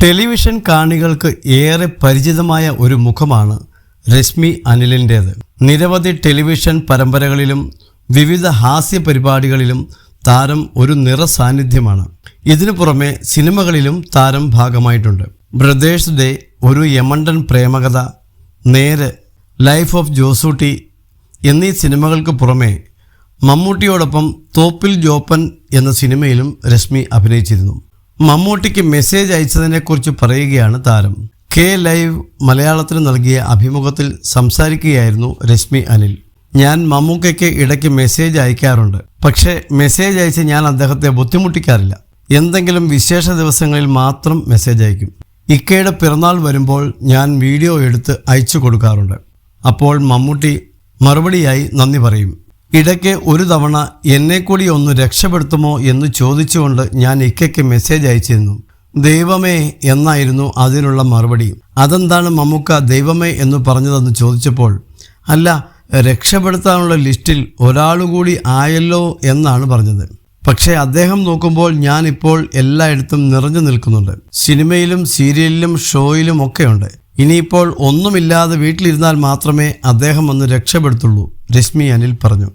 Television കാണികൾക്ക് ഏറെ പരിചിതമായ ഒരു മുഖമാണ് രശ്മി അനിലിൻ്റേത്. നിരവധി ടെലിവിഷൻ പരമ്പരകളിലും വിവിധ ഹാസ്യ പരിപാടികളിലും താരം ഒരു നിറസാന്നിധ്യമാണ്. ഇതിനു പുറമെ സിനിമകളിലും താരം ഭാഗമായിട്ടുണ്ട്. ബ്രദേഴ്സ് ഡേ, ഒരു യമണ്ടൻ പ്രേമകഥ, നേര്, ലൈഫ് ഓഫ് ജോസൂട്ടി എന്നീ സിനിമകൾക്ക് പുറമെ മമ്മൂട്ടിയോടൊപ്പം തോപ്പിൽ ജോപ്പൻ എന്ന സിനിമയിലും രശ്മി അഭിനയിച്ചിരുന്നു. മമ്മൂട്ടിക്ക് മെസ്സേജ് അയച്ചതിനെക്കുറിച്ച് പറയുകയാണ് താരം. കെ ലൈവ് മലയാളത്തിന് നൽകിയ അഭിമുഖത്തിൽ സംസാരിക്കുകയായിരുന്നു രശ്മി അനിൽ. ഞാൻ മമ്മൂക്കയ്ക്ക് ഇടയ്ക്ക് മെസ്സേജ് അയക്കാറുണ്ട്. പക്ഷേ മെസ്സേജ് അയച്ച് ഞാൻ അദ്ദേഹത്തെ ബുദ്ധിമുട്ടിക്കാറില്ല. എന്തെങ്കിലും വിശേഷ ദിവസങ്ങളിൽ മാത്രം മെസ്സേജ് അയക്കും. ഇക്കയുടെ പിറന്നാൾ വരുമ്പോൾ ഞാൻ വീഡിയോ എടുത്ത് അയച്ചു കൊടുക്കാറുണ്ട്. അപ്പോൾ മമ്മൂട്ടി മറുപടിയായി നന്ദി പറയും. ഇടയ്ക്ക് ഒരു തവണ എന്നെ കൂടി ഒന്ന് രക്ഷപ്പെടുത്തുമോ എന്ന് ചോദിച്ചുകൊണ്ട് ഞാൻ ഇക്കയ്ക്ക് മെസ്സേജ് അയച്ചിരുന്നു. ദൈവമേ എന്നായിരുന്നു അതിനുള്ള മറുപടി. അതെന്താണ് മമ്മൂക്ക ദൈവമേ എന്ന് പറഞ്ഞതെന്ന് ചോദിച്ചപ്പോൾ, അല്ല, രക്ഷപ്പെടുത്താനുള്ള ലിസ്റ്റിൽ ഒരാളുകൂടി ആയല്ലോ എന്നാണ് പറഞ്ഞത്. പക്ഷേ അദ്ദേഹം നോക്കുമ്പോൾ ഞാൻ ഇപ്പോൾ എല്ലായിടത്തും നിറഞ്ഞു നിൽക്കുന്നുണ്ട്. സിനിമയിലും സീരിയലിലും ഷോയിലും ഒക്കെയുണ്ട്. ഇനിയിപ്പോൾ ഒന്നുമില്ലാതെ വീട്ടിലിരുന്നാൽ മാത്രമേ അദ്ദേഹം ഒന്ന് രക്ഷപ്പെടുത്തുള്ളൂ, രശ്മി അനിൽ പറഞ്ഞു.